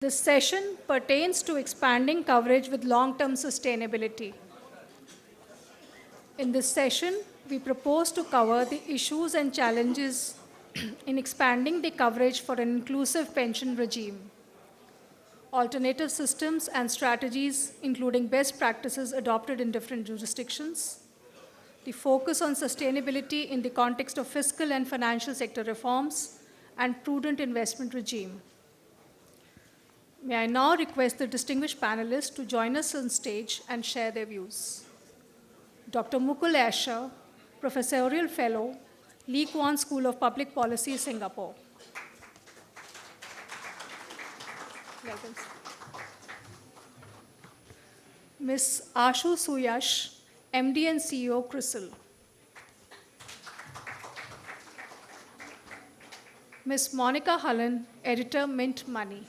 This session pertains to expanding coverage with long-term sustainability. In this session, we propose to cover the issues and challenges in expanding the coverage for an inclusive pension regime, alternative systems and strategies, including best practices adopted in different jurisdictions, the focus on sustainability in the context of fiscal and financial sector reforms, and prudent investment regime. May I now request the distinguished panelists to join us on stage and share their views. Dr. Mukul Asher, Professorial Fellow, Lee Kuan School of Public Policy, Singapore. Welcome. Ms. Ashu Suyash, MD and CEO, CRISIL. Ms. Monica Hullen, Editor, Mint Money.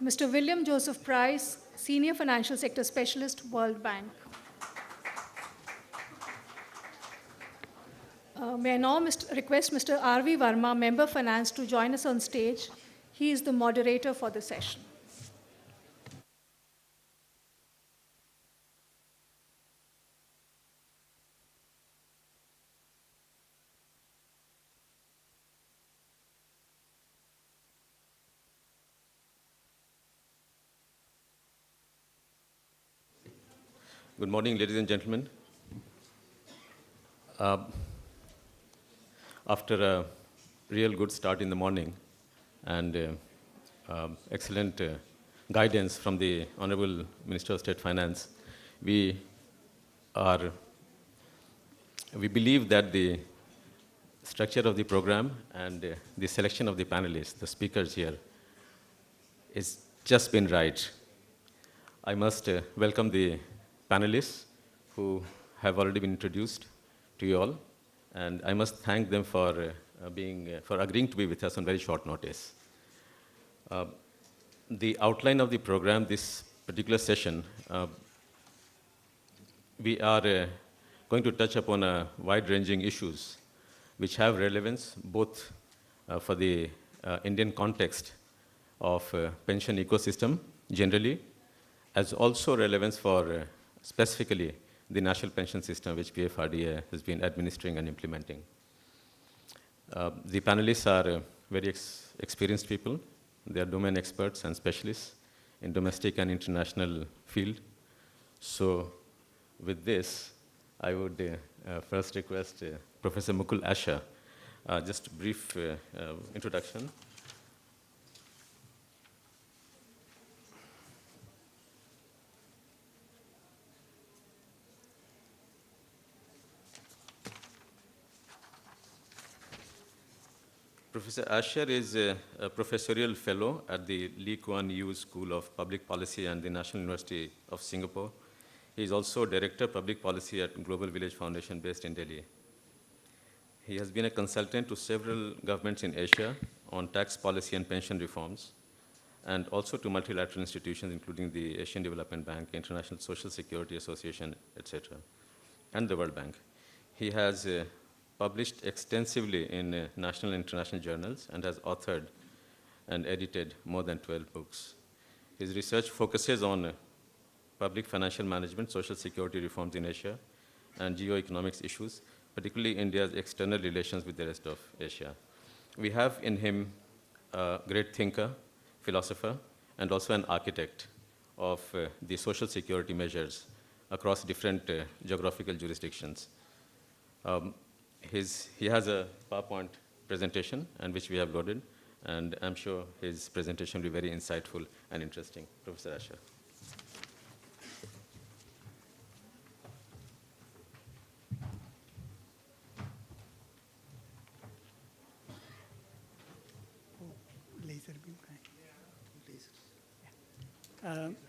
Mr. William Joseph Price, Senior Financial Sector Specialist, World Bank. May I now request Mr. R.V. Verma, Member Finance, to join us on stage. He is the moderator for the session. Good morning, ladies and gentlemen. After a real good start in the morning and excellent guidance from the Honorable Minister of State Finance, we believe that the structure of the program and the selection of the panelists, the speakers here, is just been right. I must welcome the panelists who have already been introduced to you all, and I must thank them for agreeing to be with us on very short notice. The outline of the program, this particular session, we are going to touch upon wide-ranging issues which have relevance both for the Indian context of pension ecosystem generally, as also relevance for specifically the national pension system which PFRDA has been administering and implementing. The panelists are very experienced people. They are domain experts and specialists in domestic and international field. So with this, I would first request Professor Mukul Asher, just a brief introduction. Professor Asher is a professorial fellow at the Lee Kuan Yew School of Public Policy and the National University of Singapore. He is also Director of Public Policy at Global Village Foundation based in Delhi. He has been a consultant to several governments in Asia on tax policy and pension reforms, and also to multilateral institutions including the Asian Development Bank, International Social Security Association, etc., and the World Bank. He has published extensively in national and international journals and has authored and edited more than 12 books. His research focuses on public financial management, social security reforms in Asia, and geo-economics issues, particularly India's external relations with the rest of Asia. We have in him a great thinker, philosopher, and also an architect of the social security measures across different geographical jurisdictions. He has a PowerPoint presentation, and which we have loaded, and I'm sure his presentation will be very insightful and interesting. Professor Asher.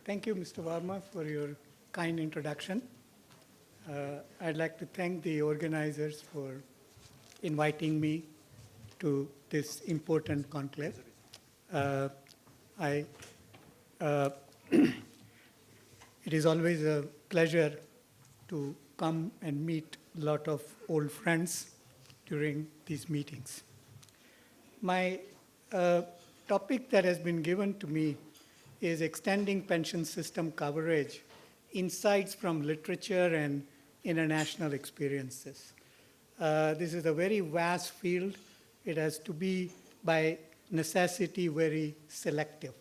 Thank you, Mr. Verma, for your kind introduction. I'd like to thank the organizers for inviting me to this important conclave. It is always a pleasure to come and meet a lot of old friends during these meetings. My topic that has been given to me is extending pension system coverage, insights from literature and international experiences. This is a very vast field. It has to be, by necessity, very selective.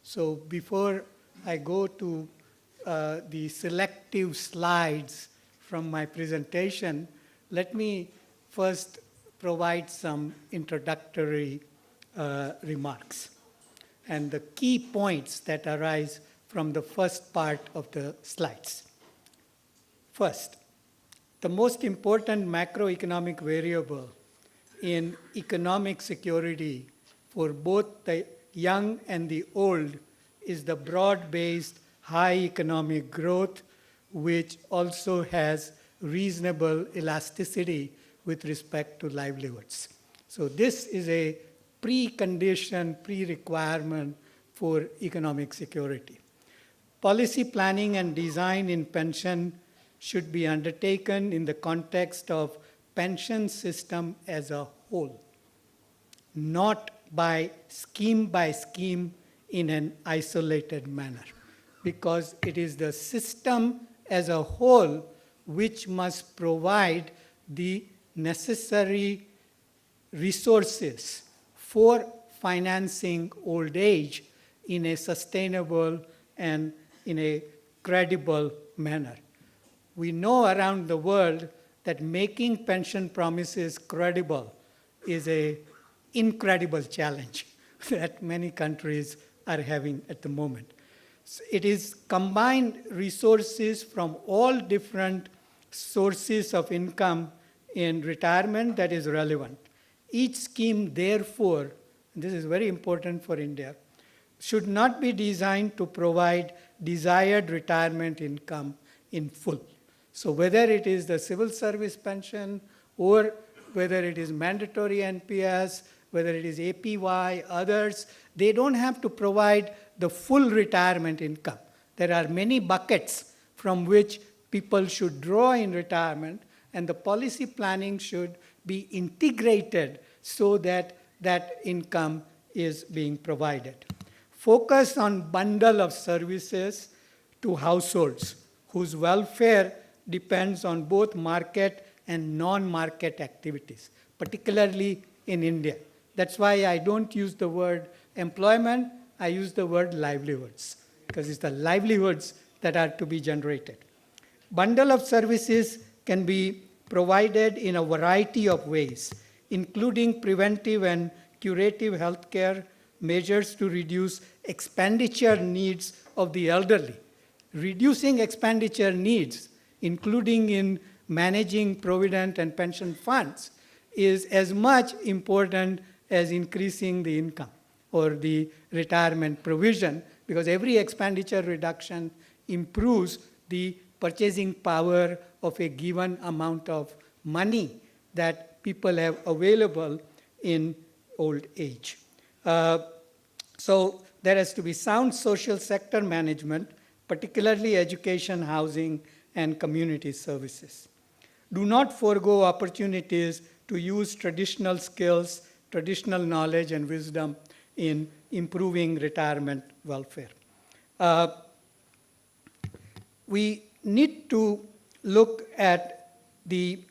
So before I go to the selective slides from my presentation, let me first provide some introductory remarks and the key points that arise from the first part of the slides. First, the most important macroeconomic variable in economic security for both the young and the old is the broad-based high economic growth, which also has reasonable elasticity with respect to livelihoods. So this is a precondition, pre-requirement for economic security. Policy planning and design in pension should be undertaken in the context of pension system as a whole, not by scheme in an isolated manner, because it is the system as a whole which must provide the necessary resources for financing old age in a sustainable and in a credible manner. We know around the world that making pension promises credible is an incredible challenge that many countries are having at the moment. So it is combined resources from all different sources of income in retirement that is relevant. Each scheme, therefore, and this is very important for India, should not be designed to provide desired retirement income in full. So whether it is the civil service pension or whether it is mandatory NPS, whether it is APY, others, they don't have to provide the full retirement income. There are many buckets from which people should draw in retirement, and the policy planning should be integrated so that that income is being provided. Focus on bundle of services to households whose welfare depends on both market and non-market activities, particularly in India. That's why I don't use the word employment, I use the word livelihoods, because it's the livelihoods that are to be generated. Bundle of services can be provided in a variety of ways, including preventive and curative healthcare, measures to reduce expenditure needs of the elderly. Reducing expenditure needs, including in managing provident and pension funds, is as much important as increasing the income or the retirement provision, because every expenditure reduction improves the purchasing power of a given amount of money that people have available in old age. So there has to be sound social sector management, particularly education, housing, and community services. Do not forego opportunities to use traditional skills, traditional knowledge, and wisdom in improving retirement welfare. We need to look at the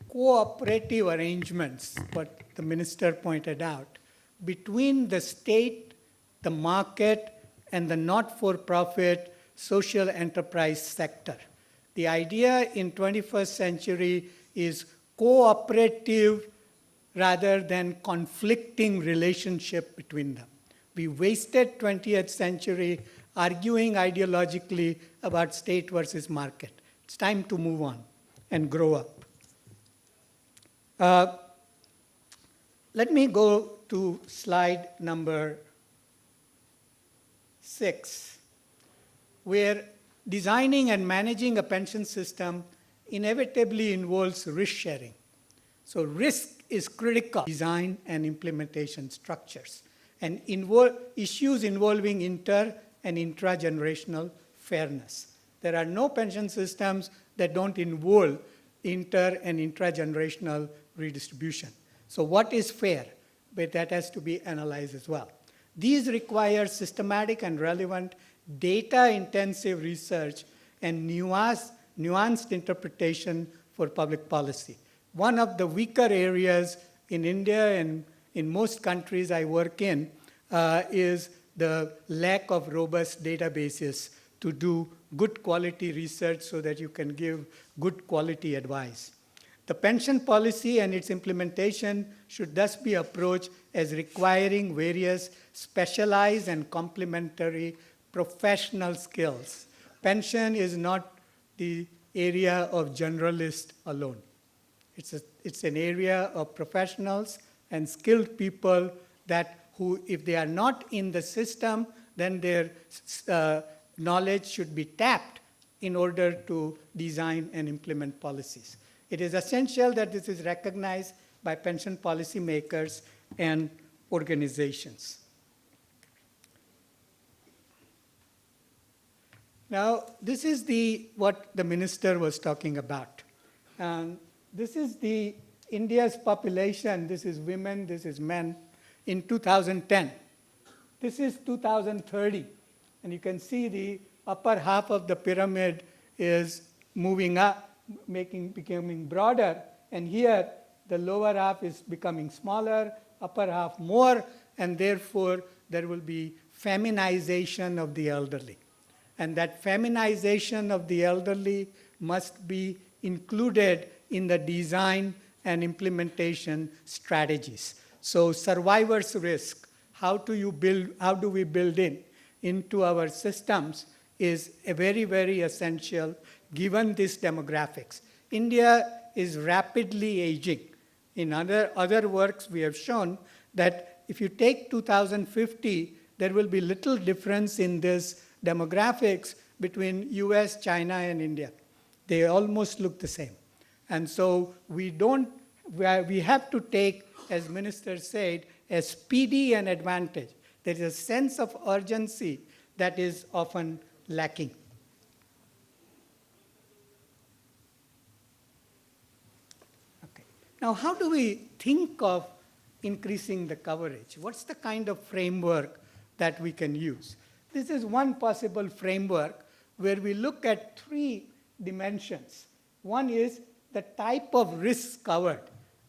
cooperative arrangements, what the minister pointed out, between the state, the market, and the not-for-profit social enterprise sector. The idea in 21st century is cooperative rather than conflicting relationship between them. We wasted 20th century arguing ideologically about state versus market. It's time to move on and grow up. Let me go to slide number 6, where designing and managing a pension system inevitably involves risk sharing. So risk is critical. Design and implementation structures and issues involving inter and intra-generational fairness. There are no pension systems that don't involve inter and intra-generational redistribution. So what is fair? But that has to be analyzed as well. These require systematic and relevant data-intensive research and nuanced interpretation for public policy. One of the weaker areas in India and in most countries I work in is the lack of robust databases to do good quality research so that you can give good quality advice. The pension policy and its implementation should thus be approached as requiring various specialized and complementary professional skills. Pension is not the area of generalists alone. It's an area of professionals and skilled people who, if they are not in the system, then their knowledge should be tapped in order to design and implement policies. It is essential that this is recognized by pension policy makers and organizations. Now, this is what the minister was talking about. This is India's population. This is women, this is men in 2010. This is 2030. And you can see the upper half of the pyramid is moving up, becoming broader. And here, the lower half is becoming smaller, upper half more, and therefore there will be feminization of the elderly. And that feminization of the elderly must be included in the design and implementation strategies. So survivor's risk, how do we build into our systems is a very, very essential given these demographics. India is rapidly aging. In other works, we have shown that if you take 2050, there will be little difference in this demographics between US, China, and India. They almost look the same. And so we have to take, as Minister said, a speedy and advantage. There is a sense of urgency that is often lacking. Okay. Now, how do we think of increasing the coverage? What's the kind of framework that we can use? This is one possible framework where we look at 3 dimensions. One is the type of risks covered.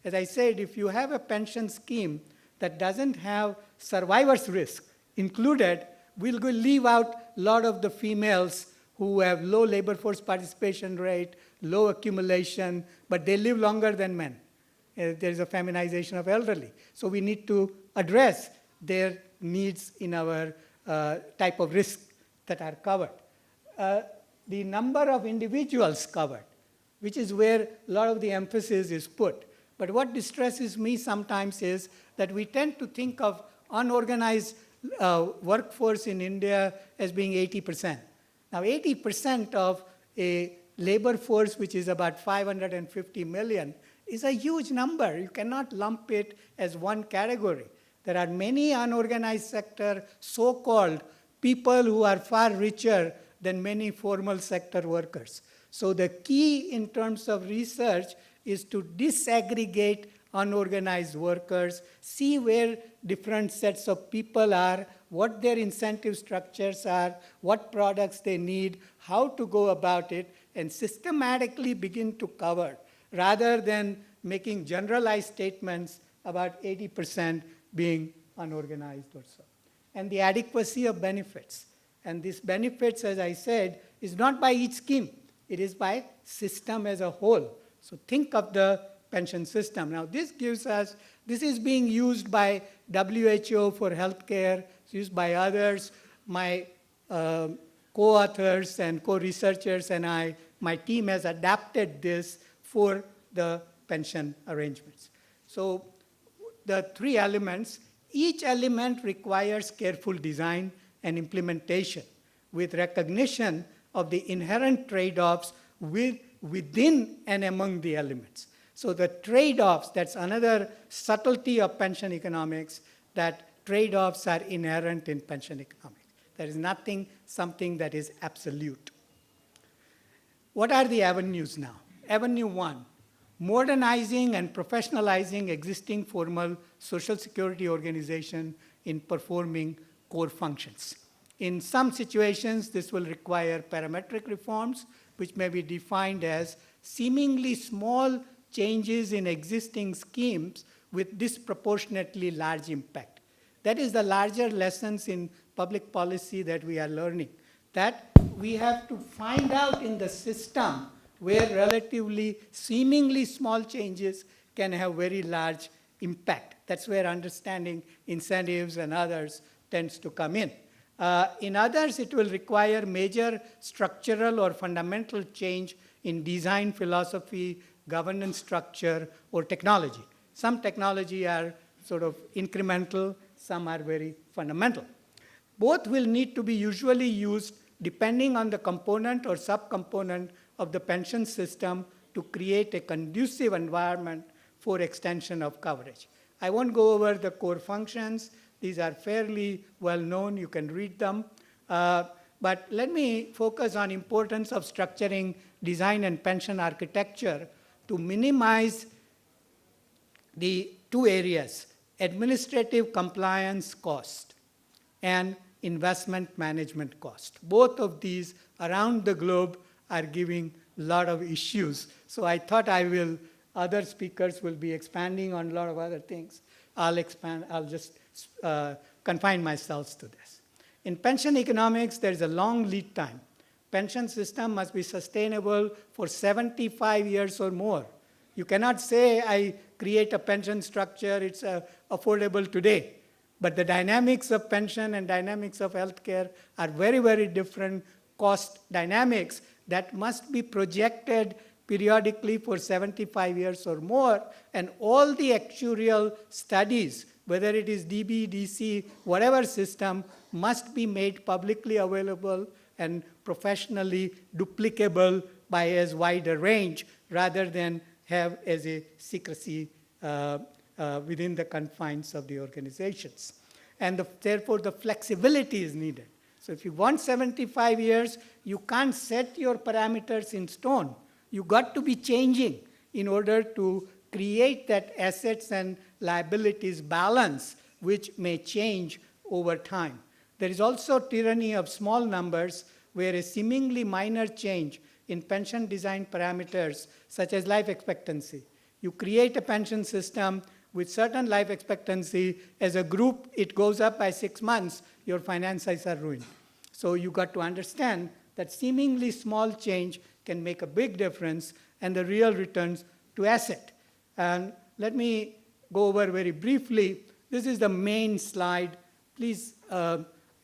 As I said, if you have a pension scheme that doesn't have survivor's risk included, we'll leave out a lot of the females who have low labor force participation rate, low accumulation, but they live longer than men. There's a feminization of elderly. So we need to address their needs in our type of risk that are covered. The number of individuals covered, which is where a lot of the emphasis is put. But what distresses me sometimes is that we tend to think of unorganized workforce in India as being 80%. Now, 80% of a labor force, which is about 550 million, is a huge number. You cannot lump it as one category. There are many unorganized sector, so-called people who are far richer than many formal sector workers. So the key in terms of research is to disaggregate unorganized workers, see where different sets of people are, what their incentive structures are, what products they need, how to go about it, and systematically begin to cover, rather than making generalized statements about 80% being unorganized or so. And the adequacy of benefits. And these benefits, as I said, is not by each scheme. It is by system as a whole. So think of the pension system. Now this is being used by WHO for healthcare, it's used by others. My co-authors and co-researchers and my team has adapted this for the pension arrangements. So the 3 elements, each element requires careful design and implementation with recognition of the inherent trade-offs within and among the elements. So the trade-offs, that's another subtlety of pension economics, that trade-offs are inherent in pension economics. There is something that is absolute. What are the avenues now? Avenue 1, modernizing and professionalizing existing formal social security organization in performing core functions. In some situations, this will require parametric reforms, which may be defined as seemingly small changes in existing schemes with disproportionately large impact. That is the larger lessons in public policy that we are learning, that we have to find out in the system where relatively seemingly small changes can have very large impact. That's where understanding incentives and others tends to come in. In others, it will require major structural or fundamental change in design philosophy, governance structure, or technology. Some technology are sort of incremental, some are very fundamental. Both will need to be usually used depending on the component or subcomponent of the pension system to create a conducive environment for extension of coverage. I won't go over the core functions. These are fairly well known. You can read them. But let me focus on importance of structuring design and pension architecture to minimize the two areas, administrative compliance cost and investment management cost. Both of these around the globe are giving a lot of issues. So I thought other speakers will be expanding on a lot of other things. I'll just confine myself to this. In pension economics, there's a long lead time. Pension system must be sustainable for 75 years or more. You cannot say, I create a pension structure, it's affordable today. But the dynamics of pension and dynamics of healthcare are very, very different cost dynamics that must be projected periodically for 75 years or more. And all the actuarial studies, whether it is DB, DC, whatever system, must be made publicly available and professionally duplicable by as wide a range rather than have as a secrecy within the confines of the organizations. And therefore, the flexibility is needed. So if you want 75 years, you can't set your parameters in stone. You got to be changing in order to create that assets and liabilities balance, which may change over time. There is also tyranny of small numbers, where a seemingly minor change in pension design parameters, such as life expectancy. You create a pension system with certain life expectancy. As a group, it goes up by 6 months, your finances are ruined. So you got to understand that seemingly small change can make a big difference and the real returns to asset. And let me go over very briefly. This is the main slide. Please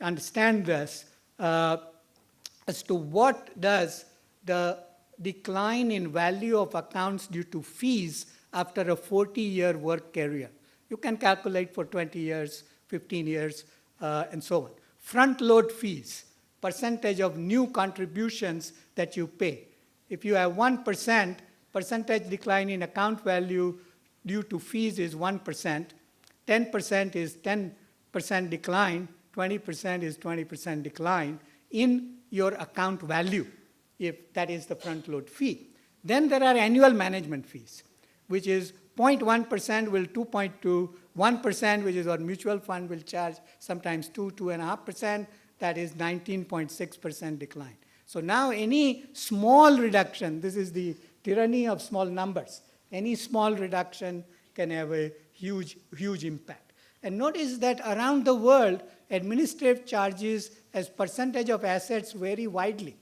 understand this as to what does the decline in value of accounts due to fees after a 40-year work career. You can calculate for 20 years, 15 years, and so on. Front load fees, percentage of new contributions that you pay. If you have 1%, percentage decline in account value due to fees is 1%, 10% is 10% decline, 20% is 20% decline in your account value, if that is the front load fee. Then there are annual management fees, which is 0.1% will 2.2, 1%, which is what mutual fund will charge, sometimes 2.5%, that is 19.6% decline. So now any small reduction, this is the tyranny of small numbers, any small reduction can have a huge, huge impact. And notice that around the world, administrative charges as percentage of assets vary widely,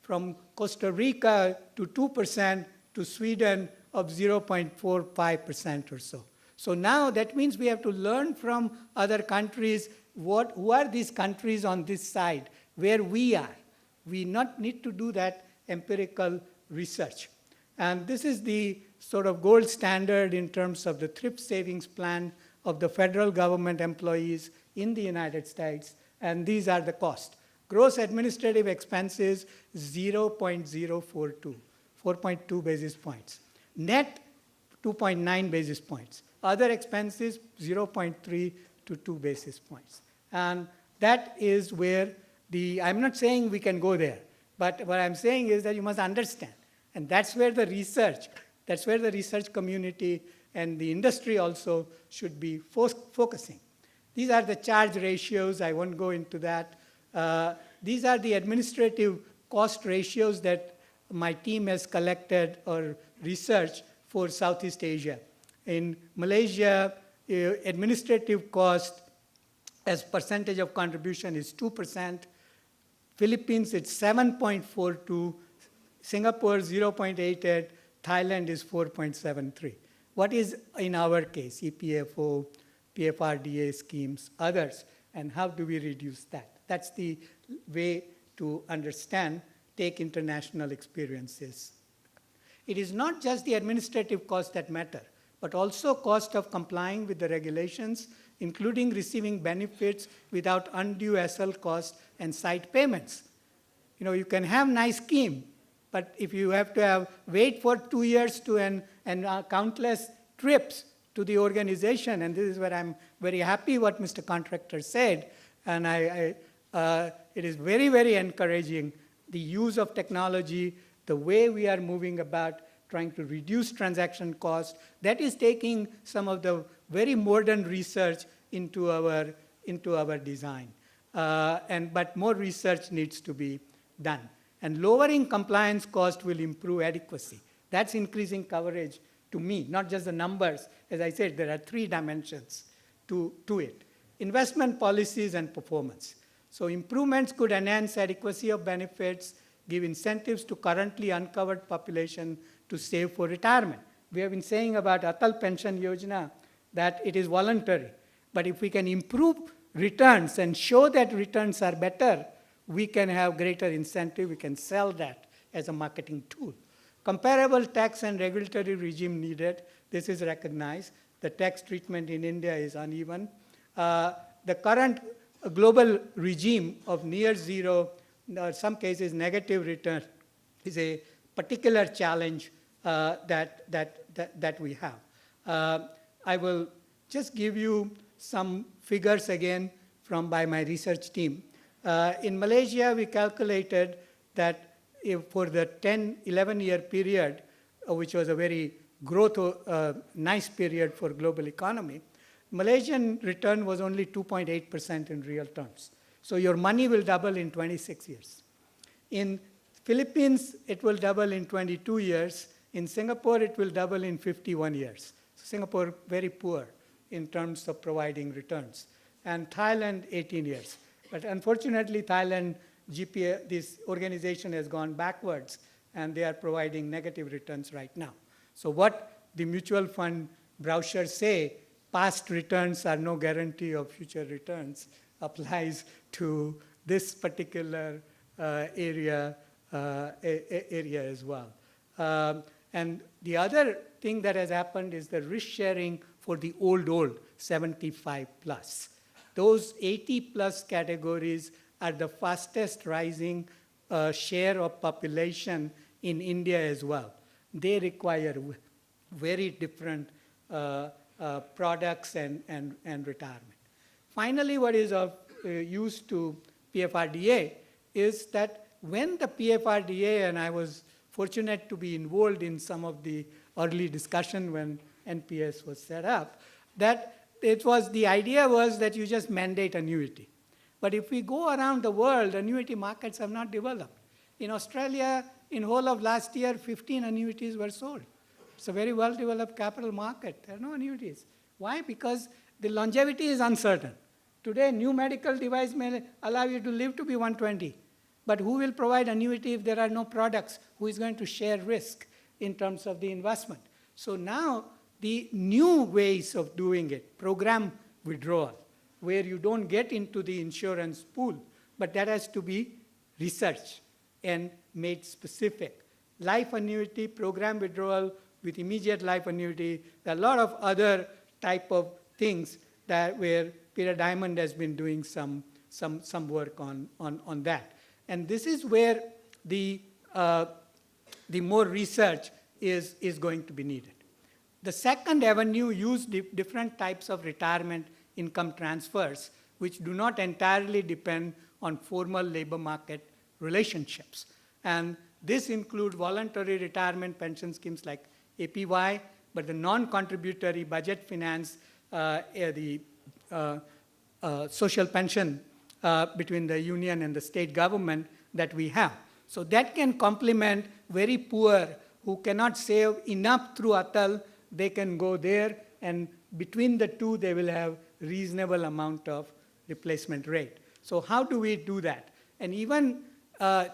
from Costa Rica to 2% to Sweden of 0.45% or so. So now that means we have to learn from other countries who are these countries on this side, where we are. We not need to do that empirical research. And this is the sort of gold standard in terms of the thrift savings plan of the federal government employees in the United States, and these are the costs. Gross administrative expenses, 0.042, 4.2 basis points. Net, 2.9 basis points. Other expenses, 0.3 to 2 basis points. And that is where I'm not saying we can go there, but what I'm saying is that you must understand. And that's where the research That's where the research community and the industry also should be focusing. These are the charge ratios. I won't go into that. These are the administrative cost ratios that my team has collected or researched for Southeast Asia. In Malaysia, administrative cost as percentage of contribution is 2%. Philippines, it's 7.42. Singapore, 0.88. Thailand is 4.73. What is in our case, EPFO, PFRDA schemes, others, and how do we reduce that? That's the way to understand, take international experiences. It is not just the administrative costs that matter, but also cost of complying with the regulations, including receiving benefits without undue SL costs and site payments. You know, you can have nice scheme, but if you have to wait for 2 years to and countless trips to the organization, and this is where I'm very happy what Mr. Contractor said, and it is very, very encouraging, the use of technology, the way we are moving about trying to reduce transaction costs, that is taking some of the very modern research into our design. But more research needs to be done. And lowering compliance cost will improve adequacy. That's increasing coverage to me, not just the numbers. As I said, there are 3 dimensions to it. Investment policies and performance. So improvements could enhance adequacy of benefits, give incentives to currently uncovered population to save for retirement. We have been saying about Atal Pension Yojana that it is voluntary. But if we can improve returns and show that returns are better, we can have greater incentive. We can sell that as a marketing tool. Comparable tax and regulatory regime needed. This is recognized. The tax treatment in India is uneven. The current global regime of near zero, in some cases negative return, is a particular challenge that we have. I will just give you some figures again by my research team. In Malaysia, we calculated that for the 11-year period, which was a very nice period for global economy, Malaysian return was only 2.8% in real terms. So your money will double in 26 years. In Philippines, it will double in 22 years. In Singapore, it will double in 51 years. So Singapore, very poor in terms of providing returns. And Thailand, 18 years. But unfortunately, Thailand, GPA, this organization has gone backwards, and they are providing negative returns right now. So what the mutual fund brochures say, past returns are no guarantee of future returns, applies to this particular area as well. And the other thing that has happened is the risk sharing for the old, 75 plus. Those 80 plus categories are the fastest rising share of population in India as well. They require very different products and retirement. Finally, what is of use to PFRDA is that when the PFRDA, and I was fortunate to be involved in some of the early discussion when NPS was set up, that the idea was that you just mandate annuity. But if we go around the world, annuity markets have not developed. In Australia, in whole of last year, 15 annuities were sold. It's a very well-developed capital market. There are no annuities. Why? Because the longevity is uncertain. Today, new medical device may allow you to live to be 120. But who will provide annuity if there are no products? Who is going to share risk in terms of the investment? So now, the new ways of doing it, program withdrawal, where you don't get into the insurance pool, but that has to be researched and made specific. Life annuity, program withdrawal with immediate life annuity, there are a lot of other type of things that where Peter Diamond has been doing some work on that. And this is where the more research is going to be needed. The second avenue use different types of retirement income transfers, which do not entirely depend on formal labor market relationships. And this includes voluntary retirement pension schemes like APY, but the non-contributory budget finance, the social pension between the union and the state government that we have. So that can complement very poor who cannot save enough through Atal. They can go there, and between the two, they will have reasonable amount of replacement rate. So how do we do that? And even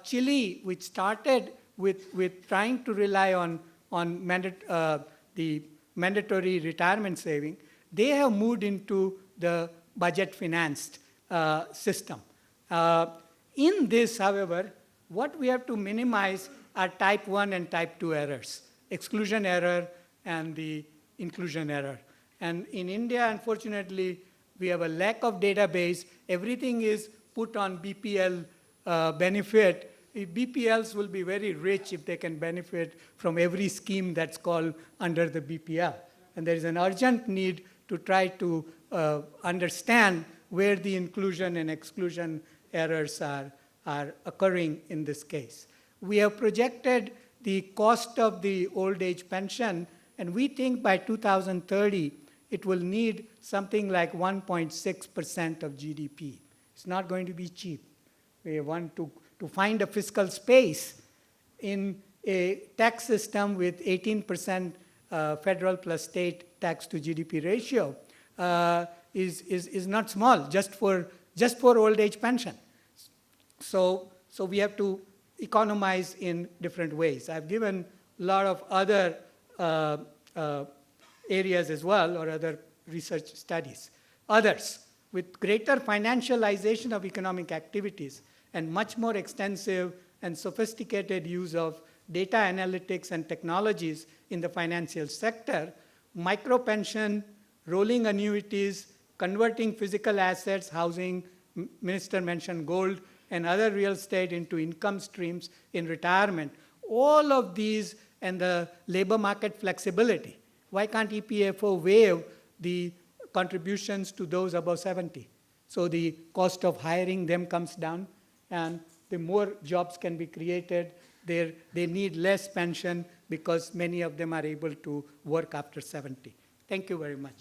Chile, which started with trying to rely on the mandatory retirement saving, they have moved into the budget financed system. In this, however, what we have to minimize are type 1 and type 2 errors, exclusion error and the inclusion error. And in India, unfortunately, we have a lack of database. Everything is put on BPL benefit. BPLs will be very rich if they can benefit from every scheme that's called under the BPL. And there is an urgent need to try to understand where the inclusion and exclusion errors are occurring in this case. We have projected the cost of the old age pension, and we think by 2030, it will need something like 1.6% of GDP. It's not going to be cheap. We want to find a fiscal space in a tax system with 18% federal plus state tax to GDP ratio is not small, just for old age pension. So we have to economize in different ways. I've given a lot of other areas as well, or other research studies. Others, with greater financialization of economic activities and much more extensive and sophisticated use of data analytics and technologies in the financial sector, micro pension, rolling annuities, converting physical assets, housing, Minister mentioned gold, and other real estate into income streams in retirement. All of these and the labor market flexibility. Why can't EPFO waive the contributions to those above 70? So the cost of hiring them comes down, and the more jobs can be created, they need less pension because many of them are able to work after 70. Thank you very much.